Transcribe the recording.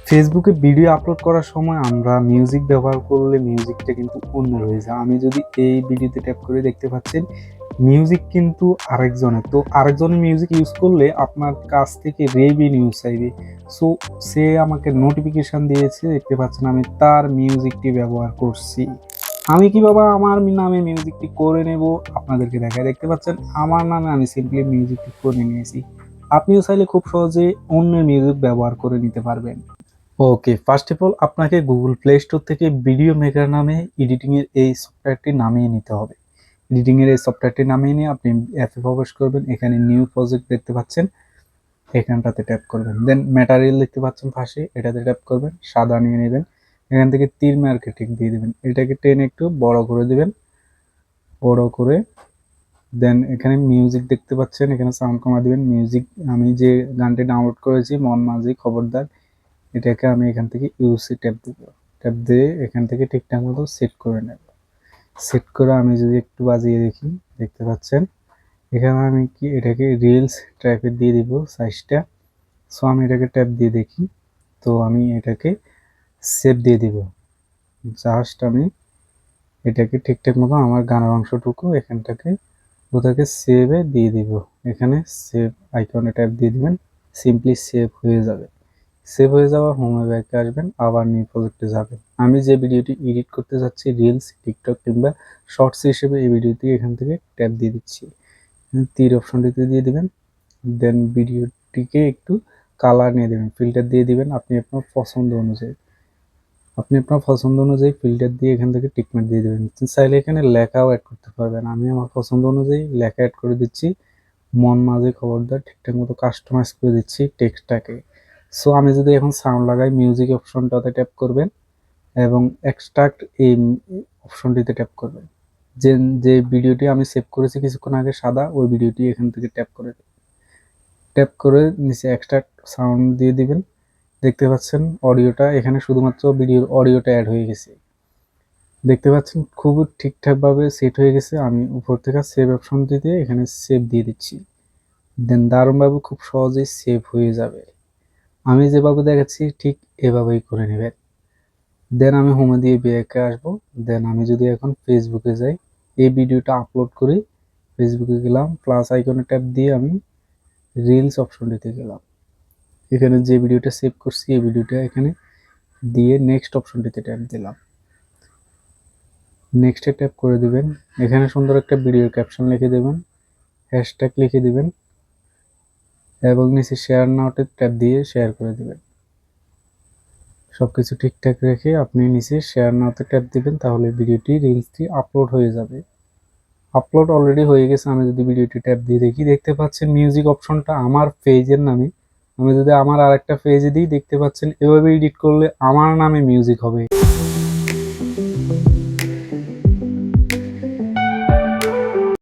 ফেসবুকে video upload করার সময় আমরা মিউজিক ব্যবহার করলে মিউজিকটা কিন্তু অন্য হয়ে যায়। আমি যদি এই ভিডিওতে ট্যাপ করে দেখতে পাচ্ছেন মিউজিক কিন্তু আরেকজনের, তো আরেকজনের মিউজিক ইউজ করলে আপনার কাছ থেকে রেভিনিউ চাইবে। সো সে আমাকে নোটিফিকেশন দিয়েছে, দেখতে পাচ্ছেন আমি তার মিউজিকটি ব্যবহার করছি। আমি কিভাবে আমার নামে মিউজিকটি করে নেব আপনাদেরকে দেখায়। দেখতে পাচ্ছেন আমার নামে আমি সিম্পলি মিউজিকটি করে নিয়েছি। আপনিও চাইলে খুব সহজে অন্যের মিউজিক ব্যবহার করে নিতে পারবেন। ওকে, ফার্স্ট অফ অল আপনাকে গুগল প্লে স্টোর থেকে ভিডিও মেকার নামে এডিটিংয়ের এই সফটওয়্যারটি নামিয়ে নিতে হবে। এডিটিংয়ের এই সফটওয়্যারটি নামিয়ে নিয়ে আপনি অ্যাপে প্রবেশ করবেন। এখানে নিউ প্রজেক্ট দেখতে পাচ্ছেন, এখানটাতে ট্যাপ করবেন। দেন ম্যাটেরিয়াল দেখতে পাচ্ছেন পাশে, এটাতে ট্যাপ করবেন, সাদা নিয়ে নেবেন। এখান থেকে তীর মার্কেটিং দিয়ে দেবেন, এটাকে টেনে একটু বড় করে দেবেন, বড় করে। দেন এখানে মিউজিক দেখতে পাচ্ছেন, এখানে সাউন্ড কমা দিবেন। মিউজিক আমি যে গানটি ডাউনলোড করেছি মন মাঝি খবরদার, এটাকে আমি এখান থেকে ইউসি ট্যাপ দিব। ট্যাপ দিয়ে এখান থেকে ঠিকঠাক মতো সেট করে নেব। সেট করে আমি যদি একটু বাজিয়ে দেখি, দেখতে পাচ্ছেন এখানে আমি কি এটাকে রিলস ট্র্যাকে দিয়ে দিব সাইজটা। সো আমি এটাকে ট্যাপ দিয়ে দেখি, তো আমি এটাকে সেভ দিয়ে দিব। জাস্ট আমি এটাকে ঠিকঠাক মতো আমার গানের অংশটুকু এখানটাকে ওটাকে সেভে দিয়ে দিব। এখানে সেভ আইকনে ট্যাপ দিয়ে দিবেন, সিম্পলি সেভ হয়ে যাবে। সেভ হয়ে যাওয়া হোমে ব্যাকে আসবেন, আবার নিউ প্রজেক্টে যাবেন। আমি যে ভিডিওটি এডিট করতে যাচ্ছি রিলস, টিকটক কিংবা শর্টস হিসেবে, এই ভিডিওটি এখান থেকে ট্যাপ দিয়ে দিচ্ছি, তীর অপশনটিতে দিয়ে দিবেন। দেন ভিডিওটিকে একটু কালার নিয়ে দেবেন, ফিল্টার দিয়ে দিবেন আপনি আপনার পছন্দ অনুযায়ী। ফিল্টার দিয়ে এখান থেকে টিকমার্ক দিয়ে দেবেন। চাইলে এখানে লেখাও অ্যাড করতে পারবেন। আমি আমার পছন্দ অনুযায়ী লেখা অ্যাড করে দিচ্ছি, মন মাঝে খবরদার। ঠিকঠাক মতো কাস্টমাইজ করে দিচ্ছি টেক্সটটাকে। সো আমি যদি এখন সাউন্ড লাগাই, মিউজিক অপশনটাতে ট্যাপ করবেন এবং এক্সট্রাক্ট এই অপশনটিতে ট্যাপ করবেন। যে যে ভিডিওটি আমি সেভ করেছি কিছুক্ষণ আগে সাদা, ওই ভিডিওটি এখান থেকে ট্যাপ করে নিচে এক্সট্রাক্ট সাউন্ড দিয়ে দিবেন। দেখতে পাচ্ছেন অডিওটা এখানে শুধুমাত্র ভিডিওর অডিওটা অ্যাড হয়ে গেছে। দেখতে পাচ্ছেন খুব ঠিকঠাকভাবে সেট হয়ে গেছে। আমি উপর থেকে সেভ অপশনটি দিয়ে এখানে সেভ দিয়ে দিচ্ছি। দেন দারুণভাবে খুব সহজেই সেভ হয়ে যাবে। আমি যেভাবে দেখাচ্ছি ঠিক এভাবেই করে নেবেন। দেন আমি হোমে দিয়ে ব্যাকে আসবো। দেন আমি যদি এখন ফেসবুকে যাই, এই ভিডিওটা আপলোড করি, ফেসবুকে গেলাম, প্লাস আইকনে ট্যাপ দিয়ে আমি রিলস অপশনটিতে গেলাম। এখানে যে ভিডিওটা সেভ করছি এই ভিডিওটা এখানে দিয়ে নেক্সট অপশনটিতে ট্যাপ দিলাম। নেক্সটে ট্যাপ করে দিবেন। এখানে সুন্দর একটা ভিডিওর ক্যাপশন লিখে দেবেন, হ্যাশট্যাগ লিখে দিবেন এবং নিচে শেয়ার নাওতে ট্যাপ দিয়ে শেয়ার করে দিবেন। সবকিছু ঠিকঠাক রেখে আপনি নিচে শেয়ার নাওতে ট্যাপ দিবেন, তাহলে ভিডিওটি রিলসটি আপলোড হয়ে যাবে। আপলোড অলরেডি হয়ে গেছে। আমি যদি ভিডিওটি ট্যাপ দিয়ে দেখি, দেখতে পাচ্ছেন মিউজিক অপশনটা আমার পেজের নামে। আমি যদি আমার আরেকটা পেজে দিই, দেখতে পাচ্ছেন এভাবে এডিট করলে আমার নামে মিউজিক হবে।